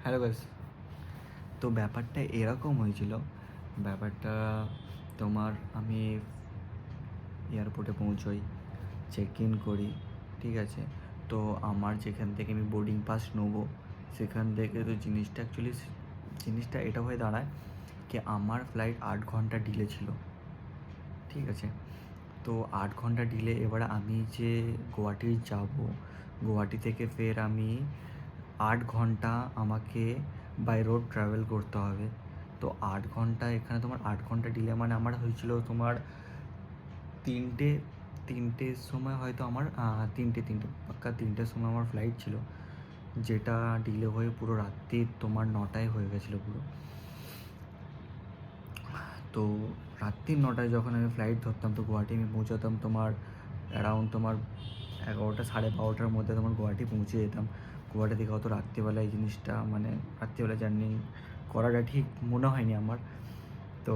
Hello guys. তো ব্যাপারটা এরকম হয়েছিল। ব্যাপারটা তোমার আমি এয়ারপোর্টে পৌঁছোই, চেক ইন করি, ঠিক আছে। তো আমার যেখান থেকে আমি বোর্ডিং পাস নেবো সেখান থেকে তো জিনিসটা এটা হয়ে দাঁড়ায় কি আমার ফ্লাইট 8 ঘন্টা ডিলে ছিল, ঠিক আছে। তো 8 ঘন্টা ডিলে, এবার আমি যে গুয়াহাটি যাব, গুয়াহাটি থেকে ফের আমি 8 ঘন্টা আমাকে বাই রোড ট্রাভেল করতে হবে। তো 8 ঘন্টা এখানে তোমার 8 ঘন্টা ডিলে মানে আমার হয়েছিল তোমার তিনটে তিনটের সময় হয়তো আমার তিনটে পাক্কা তিনটের সময় আমার ফ্লাইট ছিল, যেটা ডিলে হয়ে পুরো রাত্রি তোমার 9টায় হয়ে গেছিলো পুরো। তো রাত্রি 9টায় যখন আমি ফ্লাইট ধরতাম তো গুয়াহাটি আমি পৌঁছাতাম তোমার অ্যারাউন্ড তোমার 11টা 12:30টার মধ্যে তোমার গুয়াহাটি পৌঁছে যেতাম। গুয়াহাটি থেকে অত রাত্রিবেলা এই জিনিসটা মানে রাত্রিবেলা জার্নি করাটা ঠিক মনে হয়নি আমার। তো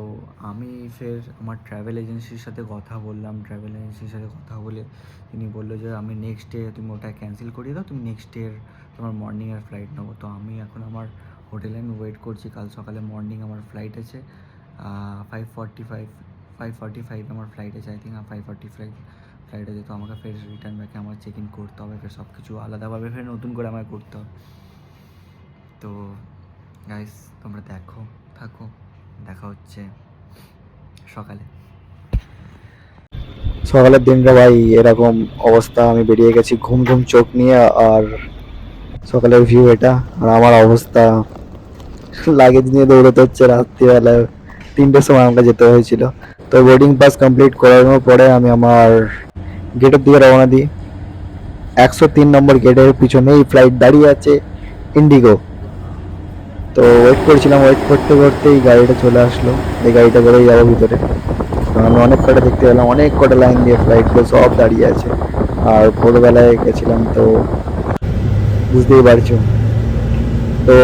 আমি ফের আমার ট্রাভেল এজেন্সির সাথে কথা বললাম। ট্রাভেল এজেন্সির সাথে কথা বলে তিনি বললো যে আমি নেক্সট ডে তুমি ওটা ক্যান্সেল করিয়ে দাও, তুমি নেক্সট ডের তোমার মর্নিংয়ের ফ্লাইট নেবো। তো আমি এখন আমার হোটেলে আমি ওয়েট করছি, কাল সকালে মর্নিং আমার ফ্লাইট আছে 5:45 আমার ফ্লাইট আছে, আই থিঙ্ক 5:45 ফ্লাইট আছে। তো আমাকে ফের রিটার্ন ব্যাকে আমার চেক ইন করতে হবে, ফের সব কিছু আলাদাভাবে ফের নতুন করে আমাকে করতে হবে। তো গাইস তোমরা থাকো, দেখা হচ্ছে সকালে। সকালের দিনটা ভাই এরকম অবস্থা, আমি বেরিয়ে গেছি ঘুম ঘুম চোখ নিয়ে। আর সকালের ভিউ এটা, আর আমার অবস্থা লাগেজ নিয়ে দৌড়াতে হচ্ছে। রাত্রিবেলা 3টের সময় আমাকে যেতে হয়েছিল। তো বোর্ডিং পাস কমপ্লিট করানোর পরে আমি আমার গেটের দিকে রওনা দিই। 103 নম্বর গেটের পিছনেই ফ্লাইট দাঁড়িয়ে আছে, ইন্ডিগো। তো ওয়েট করছিলাম, ওয়েট করতে করতেই গাড়িটা চলে আসলো। এই গাড়িটা করেই যাবো ভিতরে। আমি অনেক কটা দেখতে পেলাম, অনেক কটা লাইন দিয়ে ফ্লাইটগুলো সব দাঁড়িয়ে আছে। আর ভোরবেলায় গেছিলাম, তো বুঝতেই পারছো। তো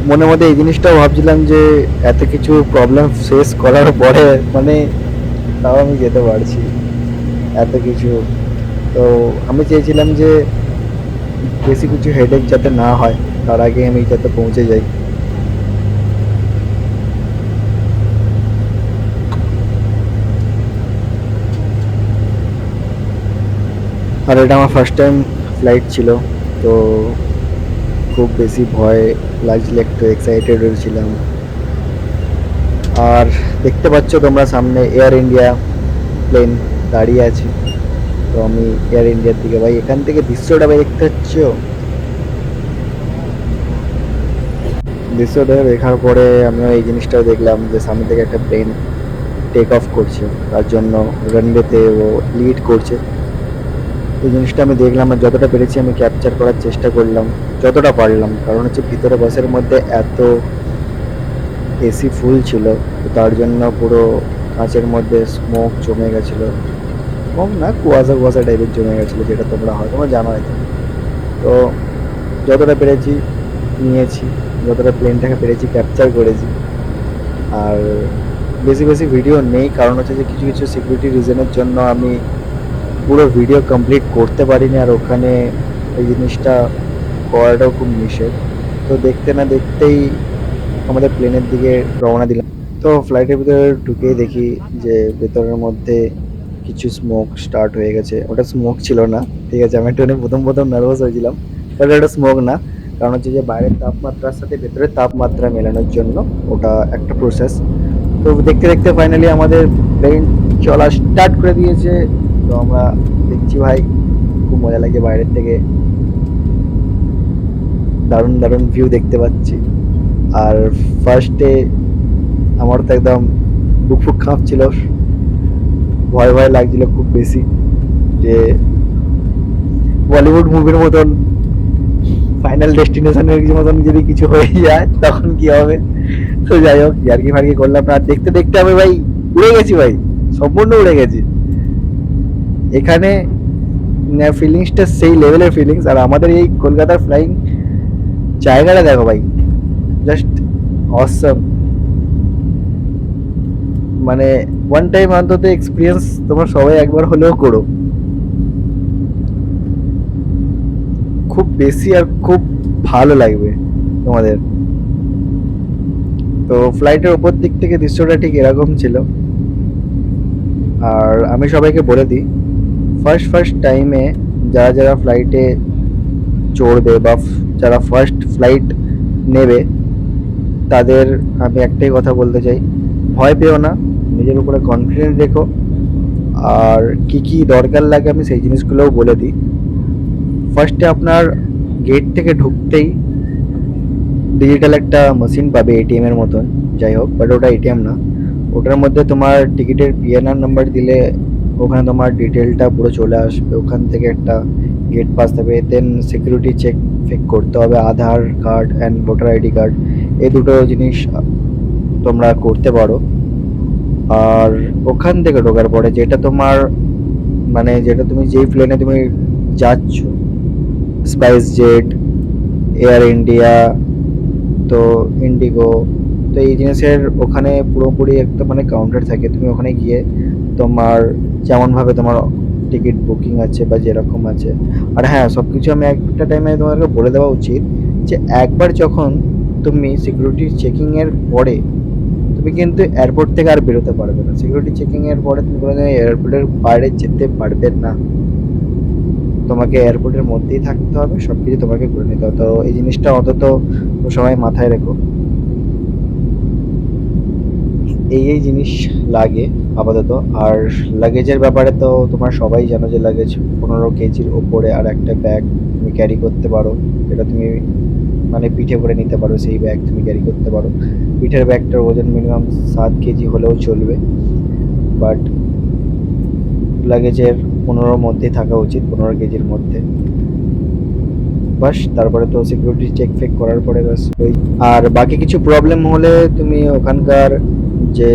মনে মধ্যে এই জিনিসটাও ভাবছিলাম যে এত কিছু প্রবলেম ফেস করার পরে মানে তাও আমি যেতে পারছি এত কিছু। তো আমি চেয়েছিলাম যে বেশি কিছু হেডেক যাতে না হয়, তার আগে আমি যাতে পৌঁছে যাই। আর এটা আমার ফার্স্ট টাইম ফ্লাইট ছিল, তো খুব বেশি ভয় লাগছিল, একটু এক্সাইটেড হয়েছিলাম। আর দেখতে পাচ্ছ তোমরা সামনে এয়ার ইন্ডিয়া প্লেন দাঁড়িয়ে আছে। তো আমি এয়ার ইন্ডিয়ার দিকে, ভাই এখান থেকে দৃশ্যটা ভাই দেখতে পাচ্ছ। দৃশ্যটা দেখার পরে আমিও এই জিনিসটাও দেখলাম যে সামনে থেকে একটা প্লেন টেক অফ করছে, তার জন্য রানওয়েতে ও লিড করছে। এই জিনিসটা আমি দেখলাম, আর যতটা পেরেছি আমি ক্যাপচার করার চেষ্টা করলাম, যতটা পারলাম। কারণ হচ্ছে ভিতরে বাসের মধ্যে এত এসি ফুল ছিল, তো তার জন্য পুরো কাঁচের মধ্যে স্মোক জমে গেছিলো। স্মোক না, কুয়াশা কুয়াশা টাইপের জমে গেছিলো, যেটা তোমরা জানো হয়তো। তো যতটা পেরেছি নিয়েছি, যতটা প্লেনটাকে পেরেছি ক্যাপচার করেছি। আর বেশি বেশি ভিডিও নেই, কারণ হচ্ছে যে কিছু কিছু সিকিউরিটি রিজনের জন্য আমি পুরো ভিডিও কমপ্লিট করতে পারিনি। আর ওখানে এই জিনিসটা করাটাও খুব নিষেধ। তো দেখতে না দেখতেই আমাদের প্লেনের দিকে রওনা দিলাম। তো ফ্লাইটের ভিতরে ঢুকেই দেখি যে ভেতরের মধ্যে কিছু স্মোক স্টার্ট হয়ে গেছে। ওটা স্মোক ছিল না, ঠিক আছে। আমি একটু প্রথম প্রথম নার্ভাস হয়েছিলাম, বাট ওটা স্মোক না। কারণ হচ্ছে যে বাইরের তাপমাত্রার সাথে ভেতরের তাপমাত্রা মেলানোর জন্য ওটা একটা প্রসেস। তো দেখতে দেখতে ফাইনালি আমাদের প্লেন চলা স্টার্ট করে দিয়েছে। তো আমরা দেখছি ভাই, খুব মজা লাগে বাইরের থেকে, দারুণ দারুণ ভিউ দেখতে পাচ্ছি। আর ফার্স্টে আমার তো একদম বুক ফুক কাঁপছিল, ভয় ভয় লাগছিল খুব বেশি, যে বলিউড মুভির মতন ফাইনাল ডেস্টিনেশনের মতন যদি কিছু হয়ে যায় তখন কি হবে। তো যাই হোক, ইয়ার্কি ফার্কি করলাম না। আর দেখতে দেখতে আমি ভাই উড়ে গেছি, ভাই সম্পূর্ণ উড়ে গেছি এখানে। ফিলিংসটা সেই লেভেলের ফিলিংস। আর আমাদের এই কলকাতার ফ্লাইং জায়গাটা দেখো ভাই, জাস্ট অসম। মানে ওয়ান টাইম অন্তত এক্সপিরিয়েন্স তোমরা সবাই একবার হলেও করো, খুব বেশি আর খুব ভালো লাগবে। তোমাদের। তো ফ্লাইটের উপর দিক থেকে দৃশ্যটা ঠিক এরকম ছিল। আর আমি সবাইকে বলে দিই, ফার্স্ট ফার্স্ট টাইমে যারা যারা ফ্লাইটে চড়বে বা যারা ফার্স্ট ফ্লাইট নেবে, তাদের আমি একটাই কথা বলতে চাই, ভয় পেও না, নিজের উপরে কনফিডেন্স রেখো। আর কি কি দরকার লাগে আমি সেই জিনিসগুলোও বলে দিই। ফার্স্টে আপনার গেট থেকে ঢুকতেই ডিজিটাল একটা মেশিন পাবে এটিএম এর মতন, যাই হোক, বাট ওটা এটিএম না। ওটার মধ্যে তোমার টিকিটের পিএনআর নাম্বার দিলে ওখানে তোমার ডিটেলটা পুরো চলে আসবে। ওখান থেকে একটা গেট পাস দেবে, দেন সিকিউরিটি চেক ফেক করতে হবে, Aadhaar card and voter ID card, এই দুটো জিনিস তোমরা করতে পারো। আর ওখান থেকে ঢোকার পরে যেটা তোমার মানে যেটা তুমি যেই প্লেনে তুমি যাচ্ছ, স্পাইস জেট, এয়ার ইন্ডিয়া, তো ইন্ডিগো, তো এই জিনিসের ওখানে পুরোপুরি একটা মানে কাউন্টার থাকে। তুমি ওখানে গিয়ে তোমার যেমনভাবে তোমার টিকিট বুকিং আছে বা যেরকম আছে। আর হ্যাঁ, সব কিছু আমি একটা টাইমে তোমাদেরকে বলে দেওয়া উচিত যে একবার যখন তুমি সিকিউরিটি চেকিংয়ের পরে তুমি কিন্তু এয়ারপোর্ট থেকে আর বেরোতে পারবে না। সিকিউরিটি চেকিংয়ের পরে তুমি কোনোদিন এয়ারপোর্টের বাইরে যেতে পারবে না। তোমাকে এয়ারপোর্টের মধ্যেই থাকতে হবে, সব কিছু তোমাকে করে নিতে হবে। তো এই জিনিসটা অন্তত সবাই মাথায় রেখো। এই জিনিস লাগে আপাতত। আর লাগেজের ব্যাপারে তো তোমার সবাই জানো যে লাগেজ 15 কেজির ওপরে আর একটা ব্যাগ তুমি ক্যারি করতে পারো, যেটা তুমি মানে পিঠে করে নিতে পারো, সেই ব্যাগ তুমি ক্যারি করতে পারো। পিঠের ব্যাগটার ওজন মিনিমাম 7 কেজি হলেও চলবে, বাট লাগেজের 15 মধ্যেই থাকা উচিত, 15 কেজির মধ্যে। বাস, তারপরে তো সিকিউরিটি চেক ফেক করার পরে বাস ওই। আর বাকি কিছু প্রবলেম হলে তুমি ওখানকার যে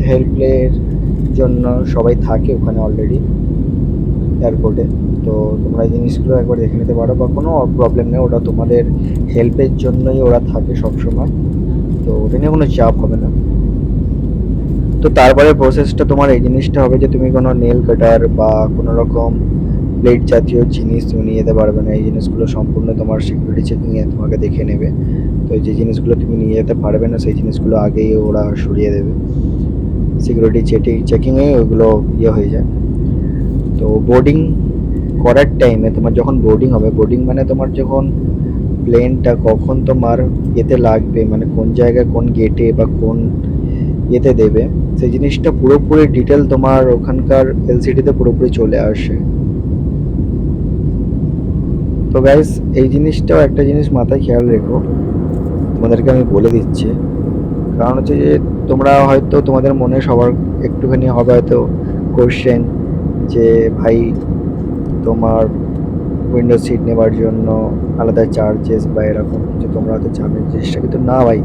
হেল্পের জন্য সবাই থাকে ওখানে অলরেডি এয়ারপোর্টে, তো তোমরা এই জিনিসগুলো একবার দেখে নিতে পারো। বা কোনো প্রবলেম নেই, ওটা তোমাদের হেল্পের জন্যই ওরা থাকে সবসময়, তো ওটা নিয়ে কোনো চাপ হবে না। তো তারপরে প্রসেসটা তোমার এই জিনিসটা হবে যে তুমি কোনো নেল কাটার বা কোনো রকম প্লেট জাতীয় জিনিস তুমি নিয়ে যেতে পারবে না। এই জিনিসগুলো সম্পূর্ণ তোমার সিকিউরিটি চেকিংয়ে তোমাকে দেখে নেবে। তো যে জিনিসগুলো তুমি নিয়ে যেতে পারবে না সেই জিনিসগুলো আগেই ওরা সরিয়ে দেবে। সিকিউরিটি চেকিংয়ে ওগুলো হয়ে যায়। তো বোর্ডিং করার টাইমে তোমার যখন বোর্ডিং হবে, বোর্ডিং মানে তোমার যখন প্লেনটা কখন তোমার এতে লাগবে, মানে কোন জায়গায় কোন গেটে বা কোন ইয়েতে দেবে, সেই জিনিসটা পুরোপুরি ডিটেল তোমার ওখানকার এলসিডিতে পুরোপুরি চলে আসে। তো গাইস, এই জিনিসটাও একটা জিনিস মাথায় খেয়াল রেখো, তোমাদেরকে আমি বলে দিচ্ছি। কারণ হচ্ছে যে তোমরা হয়তো তোমাদের মনে সবার একটুখানি হবে হয়তো কোশ্চেন যে ভাই তোমার উইন্ডো সিট নেবার জন্য আলাদা চার্জেস বা এরকম কিছু তোমরা হয়তো জানো জিনিসটা, কিন্তু না ভাই,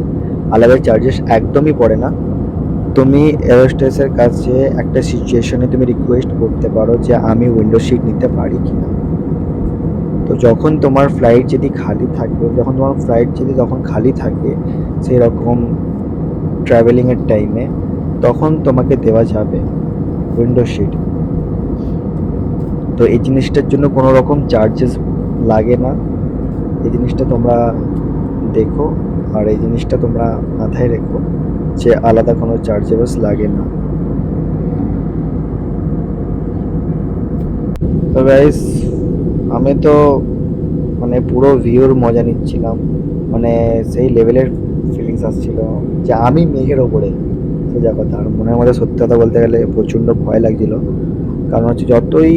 আলাদা চার্জেস একদমই পড়ে না। তুমি এরোস্টেসের কাছে একটা সিচুয়েশনে তুমি রিকোয়েস্ট করতে পারো যে আমি উইন্ডো সিট নিতে পারি কিনা। তো যখন তোমার ফ্লাইট যদি খালি থাকবে, যখন খালি থাকে সেই রকম ট্রাভেলিংয়ের টাইমে, তখন তোমাকে দেওয়া যাবে উইন্ডো সিট। তো এই জিনিসটার জন্য কোনো রকম চার্জেস লাগে না, এই জিনিসটা তোমরা দেখো। আর এই জিনিসটা তোমরা মাথায় রেখো যে আলাদা কোনো চার্জেস লাগে না। তো গাইস, আমি তো মানে পুরো ভিউর মজা নিচ্ছিলাম, মানে সেই লেভেলের ফিলিংস আসছিল যে আমি মেঘের ওপরে, সোজা কথা। আর মনের মধ্যে সত্যি কথা বলতে গেলে প্রচণ্ড ভয় লাগছিল। কারণ হচ্ছে যতই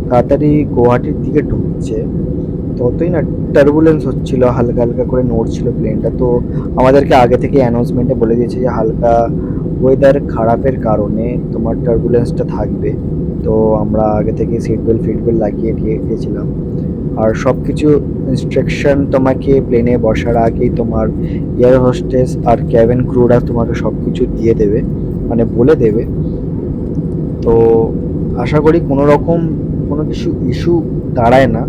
তাড়াতাড়ি গুয়াহাটির দিকে ঢুকছে ততই না টার্বুলেন্স হচ্ছিল, হালকা হালকা করে নড়ছিল প্লেনটা। তো আমাদেরকে আগে থেকে অ্যানাউন্সমেন্টে বলে দিয়েছে যে হালকা ওয়েদার খারাপের কারণে তোমার টার্বুলেন্সটা থাকবে। তো আমরা আগে থেকে সিট বেল্ট লাগিয়ে রেখেছিলাম। আর সব কিছু ইনস্ট্রাকশন তোমাকে প্লেনে বসার আগেই তোমার এয়ার হোস্টেস আর ক্যাবিন ক্রুরা তোমাকে সব কিছু দিয়ে দেবে, মানে বলে দেবে। তো আশা করি কোনো রকম কোনো কিছু ইস্যু দাঁড়ায় না।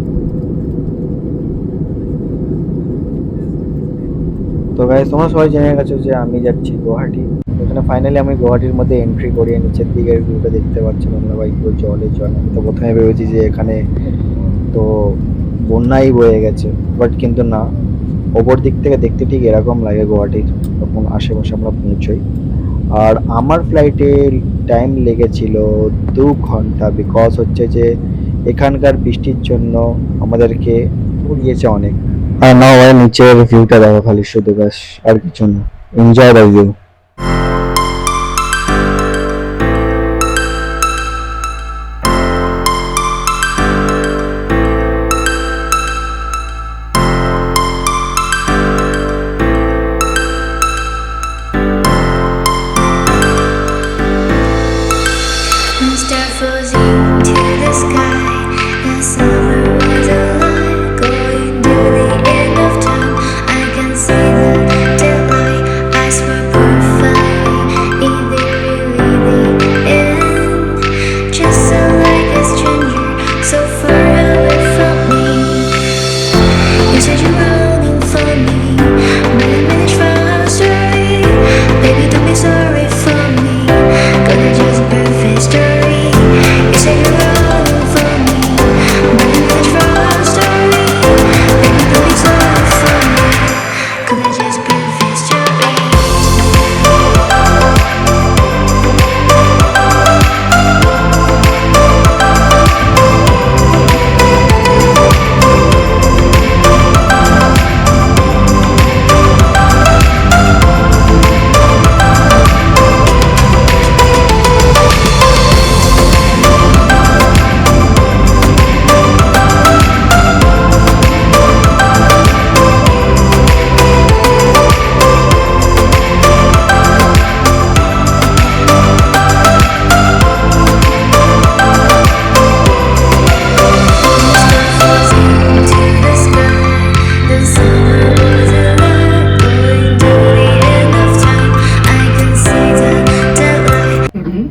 তো গাইস, তোমরা সবাই জেনে গেছো যে আমি যাচ্ছি গুয়াহাটি। এখানে ফাইনালি আমি গুয়াহাটির মধ্যে এন্ট্রি করি। নিচের দিকের ভিউটা দেখতে পাচ্ছি তোমরা ভাই, পুরো জলে জল। আমি তো প্রথমে ভেবেছি যে এখানে তো বন্যাই বয়ে গেছে, বাট কিন্তু না, ওপর দিক থেকে দেখতে ঠিক এরকম লাগে গুয়াহাটির, তখন আশেপাশে আমরা পৌঁছই। আর আমার ফ্লাইটে টাইম লেগেছিল 2 ঘন্টা, বিকজ হচ্ছে যে এখানকার বৃষ্টির জন্য আমাদেরকে উড়িয়েছে অনেক। আর না হয় নিচের ভিউটা দেখো খালি, শুধু ব্যাস, আর কিছু না। Enjoy the view. Star floating to the sky. The summer was alive, going to the end of time. I can see the daylight. Eyes were perfect. Is it really the end? Just so like a stranger, so far away from me. You said you were longing for me, but I managed for our story. Baby, don't be sorry for me, 'cause it's just a perfect story. You said you were longing for me, but I managed for our story. Baby, don't be sorry for me, 'cause it's just a perfect story.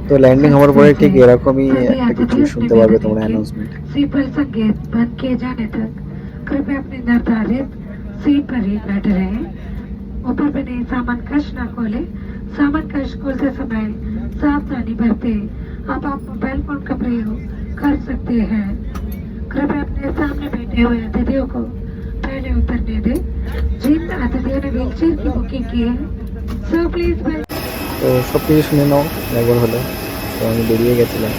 তো landing হওয়ার পরে ঠিক এরকমই একটা কিছু শুনতে পারবে তোমরা, অ্যানাউন্সমেন্ট। सीट संकेत बंद किए जाने तक कृपया अपने निर्धारित सीट पर ही बैठे रहें। ऊपर बने सामान कश न खोले। सामान कश खोलते समय सावधानी बरते। अब आप मोबाइल फोन का प्रयोग कर सकते हैं। कृपया अपने सामने बैठे हुए अतिथियों को पहले उतरने दें। जिन अतिथियों ने व्हीलचेयर की बुकिंग की है, सो प्लीज তো সব কিছু শুনে নাও একবার হলো। তো আমি বেরিয়ে গেছিলাম,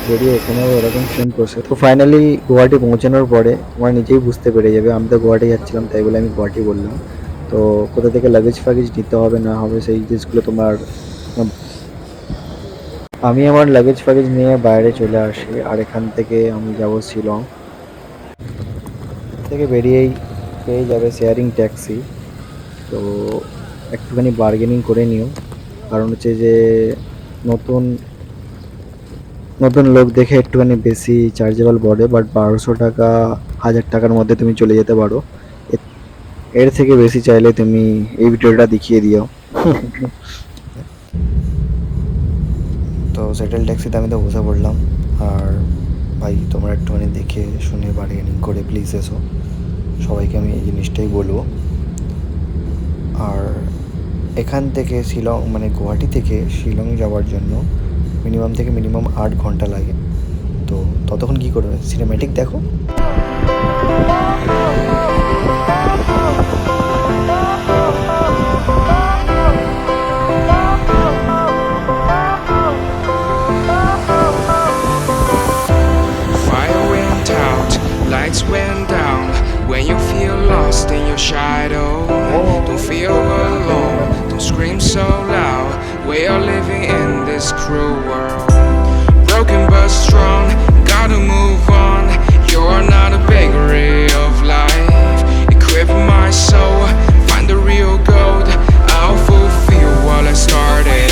বেরিয়ে এখানেও এরকম সেম প্রসেস। তো ফাইনালি গুয়াহাটি পৌঁছানোর পরে তোমরা নিজেই বুঝতে পেরে যাবে, আমি তো গুয়াহাটি যাচ্ছিলাম তাই বলে আমি গুয়াহাটি বললাম। তো কোথা থেকে লাগেজ ফাগেজ নিতে হবে না হবে সেই জিনিসগুলো তোমার, আমি আমার লাগেজ ফাগেজ নিয়ে বাইরে চলে আসি। আর এখান থেকে আমি যাব শিলং। থেকে বেরিয়েই পেয়ে যাবে শেয়ারিং ট্যাক্সি। তো একটুখানি বার্গেনিং করে নিও, কারণ হচ্ছে যে নতুন নতুন লোক দেখে একটুখানি বেশি চার্জেবল পড়ে, বাট 1200 টাকা 1000 টাকার মধ্যে তুমি চলে যেতে পারো। এর থেকে বেশি চাইলে তুমি এই ভিডিওটা দেখিয়ে দিও। তো সেটেল ট্যাক্সিতে আমি তো বসে পড়লাম। আর ভাই তোমরা একটুখানি দেখে শুনে বার্গেনিং করে প্লিজ এসো, সবাইকে আমি এই জিনিসটাই বলবো। আর এখান থেকে শিলং মানে গুয়াহাটি থেকে শিলং যাওয়ার জন্য মিনিমাম 8 ঘন্টা লাগে। তো ততক্ষণ কী করবে, সিনেম্যাটিক দেখো। Fire went out, lights went down. When you feel lost in your shadow, don't feel alone, don't scream so loud. We are living in this cruel world, broken but strong, gotta move on. You're not a bakery of life. Equip my soul, find the real gold. I'll fulfill what I started.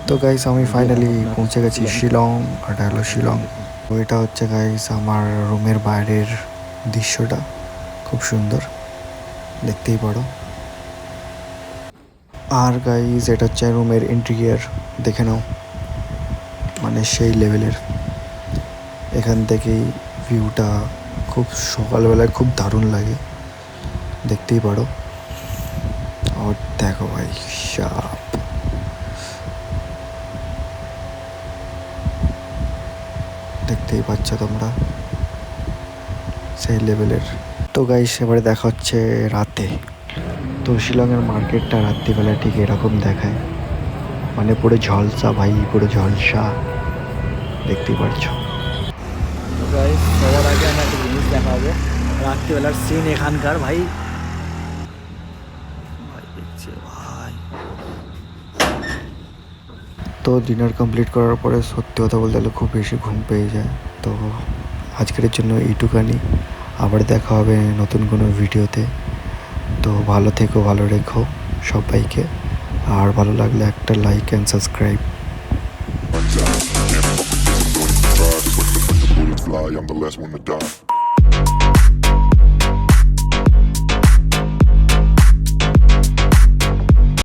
তো guys আমি finally পৌঁছে গেছি শিলং, আর এটা হলো শিলং। তো এটা হচ্ছে guys আমার রুমের বাইরের দৃশ্যটা, খুব সুন্দর, দেখতেই পারো। আর গাইস এটা হচ্ছে রুমের ইন্টেরিয়ার, দেখে নাও, মানে সেই লেভেলের। এখান থেকেই ভিউটা খুব সকালবেলায় খুব দারুণ লাগে, দেখতেই পারো। আর দেখো ভাই সাপ, দেখতেই পাচ্ছ তোমরা, সেই লেভেলের। তো গাইস এবারে দেখা হচ্ছে রাতে। তো শিলংয়ের মার্কেটটা রাত্রিবেলা ঠিক এরকম দেখায়, মানে পুরো ঝলসা ভাই, পুরো ঝলসা, দেখতেই পাচ্ছ। তো গাইস সবার আগে আমি একটা জিনিস দেখাবো, রাত্রিবেলার সিন এখানকার। ভাই ভাই দেখছে ভাই। তো ডিনার কমপ্লিট করার পরে সত্যি কথা বলতে গেলে খুব বেশি ঘুম পেয়ে যায়। তো আজকের জন্য এইটুকানি, আবার দেখা হবে নতুন কোনো ভিডিওতে। তো ভালো থেকো, ভালো রেখো সবাইকে, আর ভালো লাগলে একটা like and subscribe. Fly, I'm the last one to die.